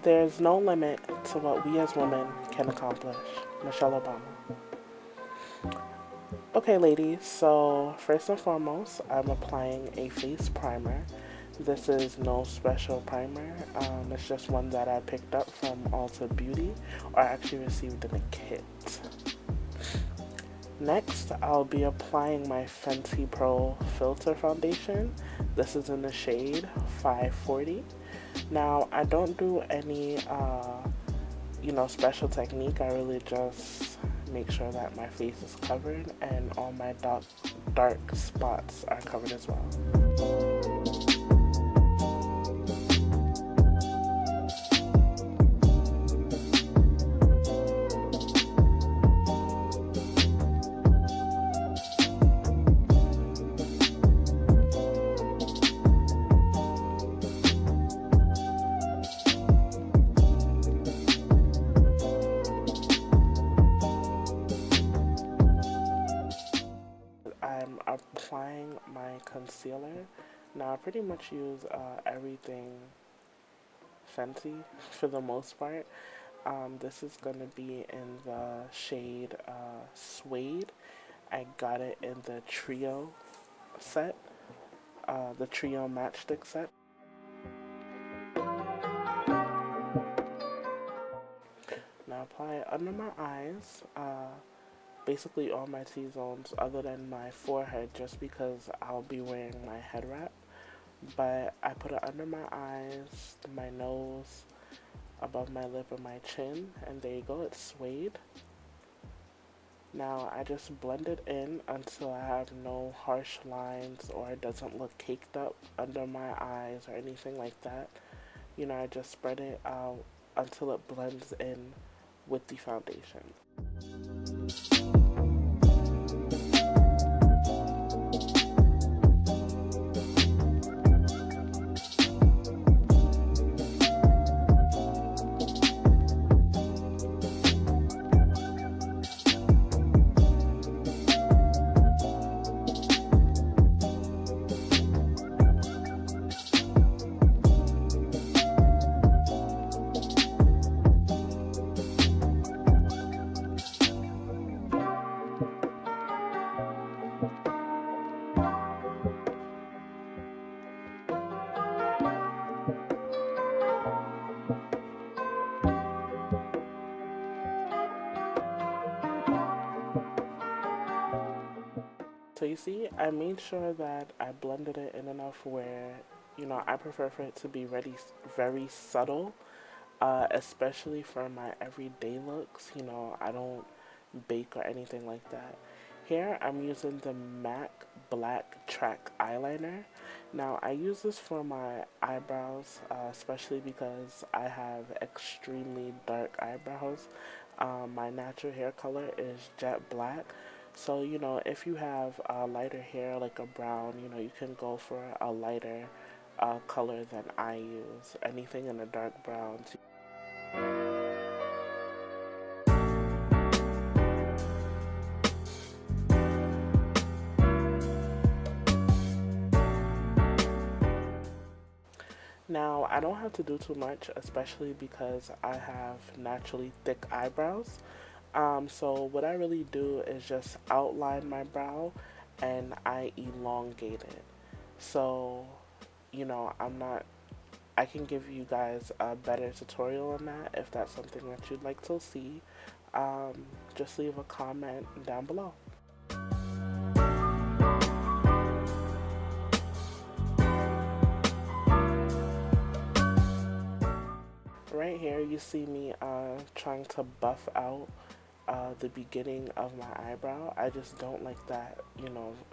There's no limit to what we as women can accomplish. Michelle Obama. Okay, ladies, so first and foremost, I'm applying a face primer. This is no special primer. It's just one that I picked up from Ulta Beauty, or actually received in a kit. Next, I'll be applying my Fenty Pro Filter Foundation. This is in the shade 540. Now, I don't do any, special technique. I really just make sure that my face is covered and all my dark spots are covered as well. I'm applying my concealer. Now I pretty much use everything Fenty for the most part. This is going to be in the shade Suede. I got it in the Trio set, the Trio Matchstick set. Now apply it under my eyes. Basically all my T-zones other than my forehead, just because I'll be wearing my head wrap. But I put it under my eyes, my nose, above my lip and my chin, and there you go, it's Suede. Now I just blend it in until I have no harsh lines or it doesn't look caked up under my eyes or anything like that. I just spread it out until it blends in with the foundation. So you see, I made sure that I blended it in enough where, I prefer for it to be very subtle, especially for my everyday looks. I don't bake or anything like that. Here, I'm using the MAC Blacktrack Eyeliner. Now, I use this for my eyebrows, especially because I have extremely dark eyebrows. My natural hair color is jet black. So, if you have lighter hair like a brown, you can go for a lighter color than I use. Anything in a dark brown. Now, I don't have to do too much, especially because I have naturally thick eyebrows. So what I really do is just outline my brow and I elongate it. So, I can give you guys a better tutorial on that if that's something that you'd like to see. Just leave a comment down below. Right here you see me trying to buff out the beginning of my eyebrow. I just don't like that,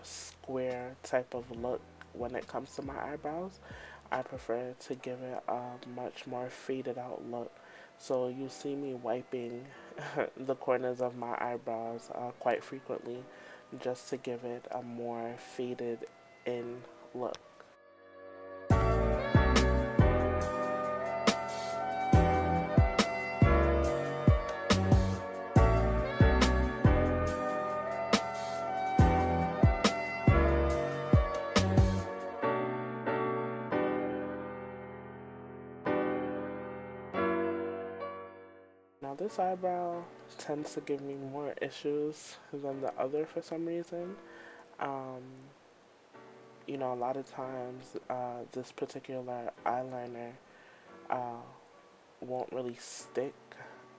square type of look when it comes to my eyebrows. I prefer to give it a much more faded out look. So you see me wiping the corners of my eyebrows quite frequently just to give it a more faded in look. this eyebrow tends to give me more issues than the other for some reason. Um, a lot of times this particular eyeliner uh, won't really stick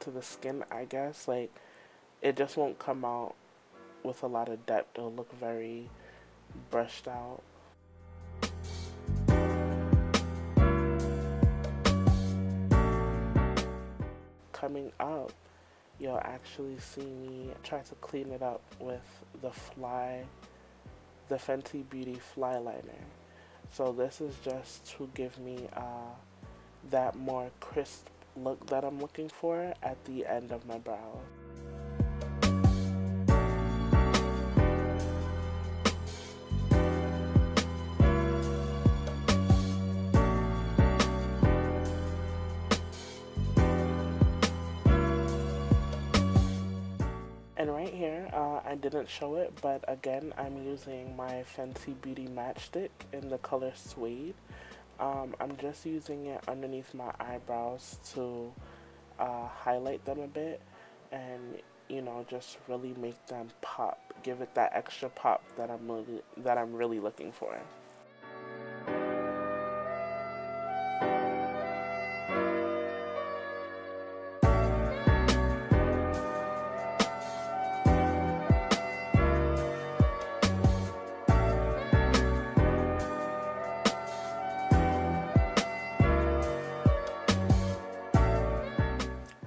to the skin, I guess. Like, it just won't come out with a lot of depth. It'll look very brushed out. Coming up, you'll actually see me try to clean it up with the Fenty Beauty Flyliner. So this is just to give me that more crisp look that I'm looking for at the end of my brow. And right here, I didn't show it, but again, I'm using my Fenty Beauty Matchstick in the color Suede. I'm just using it underneath my eyebrows to highlight them a bit and, just really make them pop, give it that extra pop that I'm really looking for.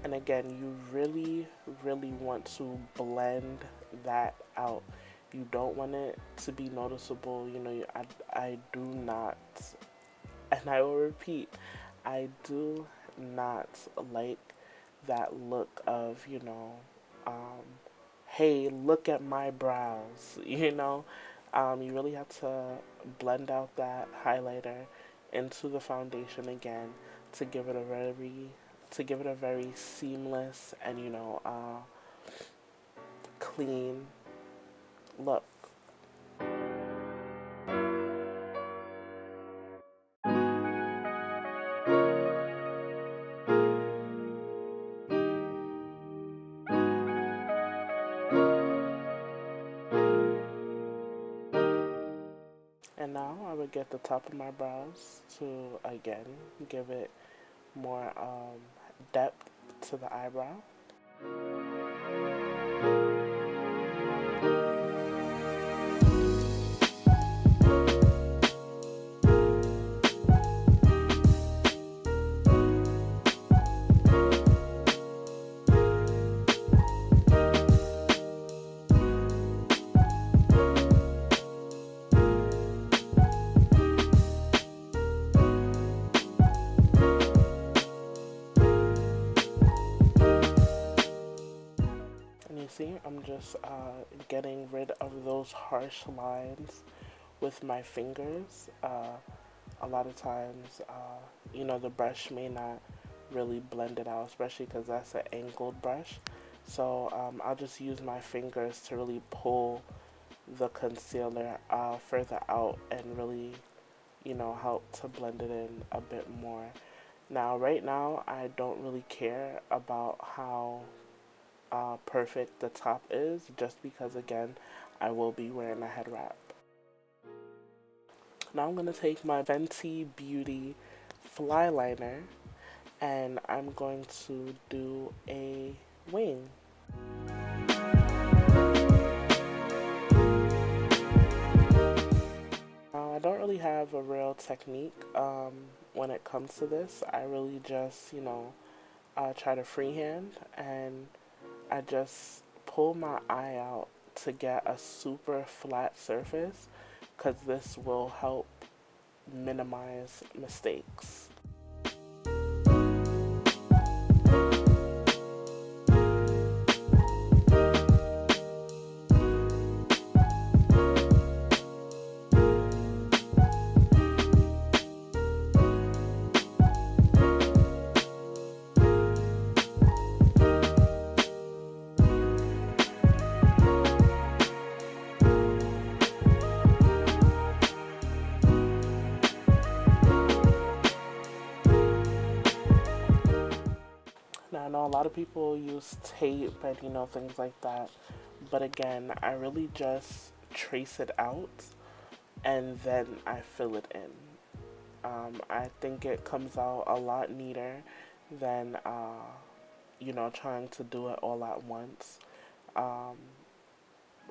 And again, you really, really want to blend that out. You don't want it to be noticeable. I do not, and I will repeat, I do not like that look of, hey, look at my brows, You really have to blend out that highlighter into the foundation again to give it a very seamless and clean look. And now I would get the top of my brows to again give it more depth to the eyebrow. See, I'm just getting rid of those harsh lines with my fingers. A lot of times, the brush may not really blend it out, especially because that's an angled brush. So I'll just use my fingers to really pull the concealer further out and really, help to blend it in a bit more. Now, right now, I don't really care about how perfect the top is, just because again I will be wearing a head wrap. Now I'm going to take my Fenty Beauty Flyliner and I'm going to do a wing. I don't really have a real technique when it comes to this. I really just try to freehand, and I just pull my eye out to get a super flat surface, because this will help minimize mistakes. know a lot of people use tape and, things like that. But again, I really just trace it out and then I fill it in. I think it comes out a lot neater than, trying to do it all at once. Um,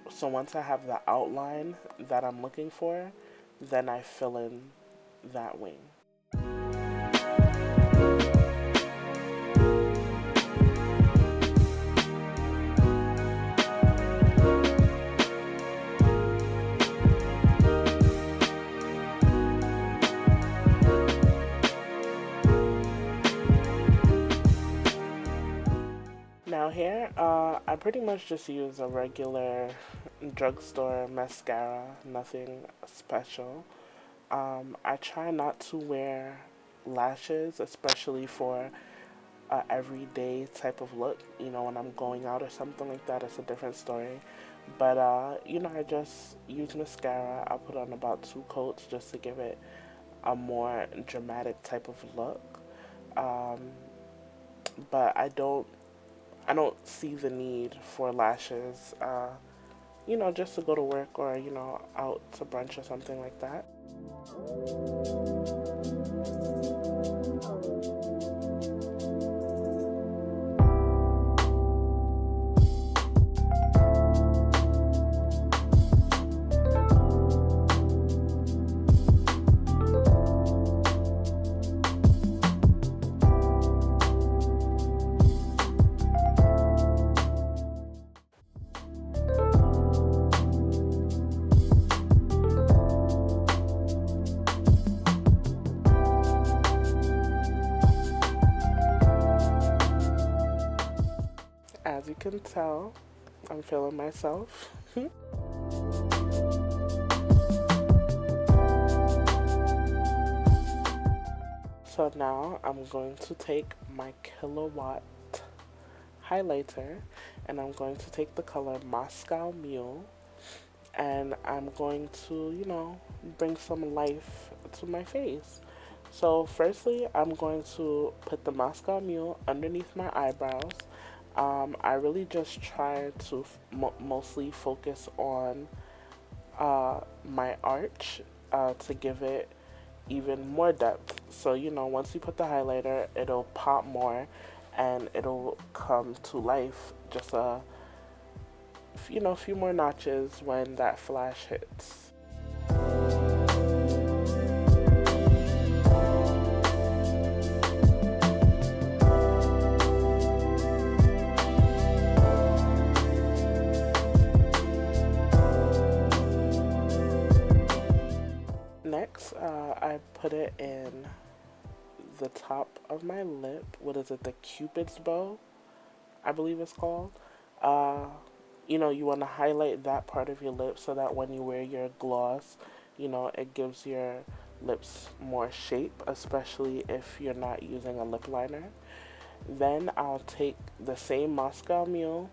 so once I have the outline that I'm looking for, then I fill in that wing. Now here, I pretty much just use a regular drugstore mascara, nothing special. I try not to wear lashes, especially for a everyday type of look. When I'm going out or something like that, it's a different story. But, I just use mascara. I'll put on about 2 coats just to give it a more dramatic type of look. Um, but I don't see the need for lashes, just to go to work or, out to brunch or something like that. As you can tell, I'm feeling myself. So now I'm going to take my Kilowatt highlighter and I'm going to take the color Moscow Mule and I'm going to, bring some life to my face. So firstly, I'm going to put the Moscow Mule underneath my eyebrows. I really just try to mostly focus on my arch to give it even more depth. So, once you put the highlighter, it'll pop more and it'll come to life just a few more notches when that flash hits. Next, I put it in the top of my lip. What is it? The Cupid's bow, I believe it's called. Uh, you want to highlight that part of your lip so that when you wear your gloss, it gives your lips more shape, especially if you're not using a lip liner. Then I'll take the same Moscow Mule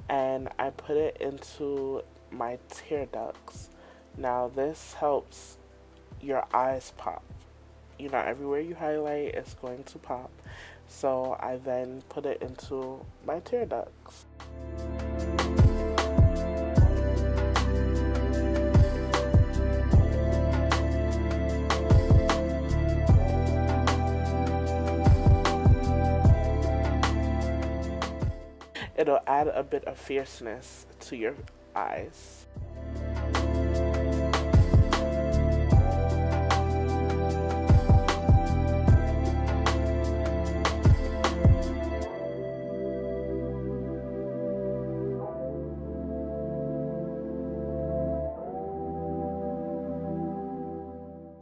and I put it into my tear ducts. Now this helps your eyes pop. Everywhere you highlight, it's going to pop. So I then put it into my tear ducts. It'll add a bit of fierceness to your eyes.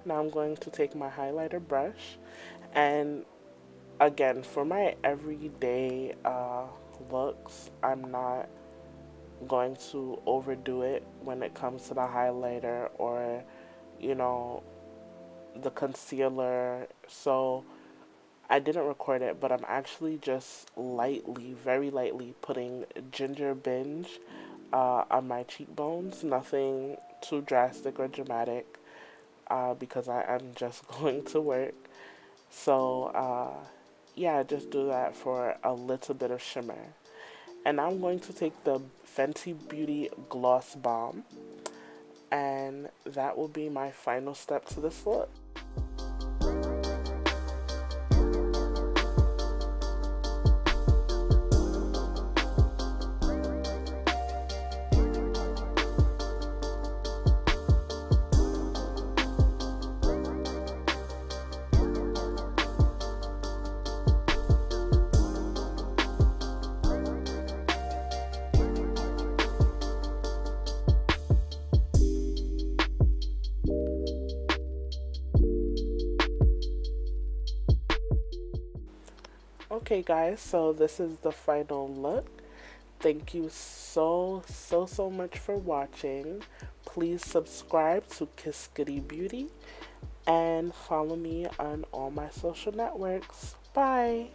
Now I'm going to take my highlighter brush and again, for my everyday looks, I'm not going to overdo it when it comes to the highlighter or, the concealer. So I didn't record it, but I'm actually just lightly, very lightly putting ginger binge on my cheekbones. Nothing too drastic or dramatic because I am just going to work. So yeah, just do that for a little bit of shimmer. And I'm going to take the Fenty Beauty Gloss Balm, and that will be my final step to this look. Okay guys, so this is the final look. Thank you so much for watching. Please subscribe to Kiskity Beauty and follow me on all my social networks. Bye!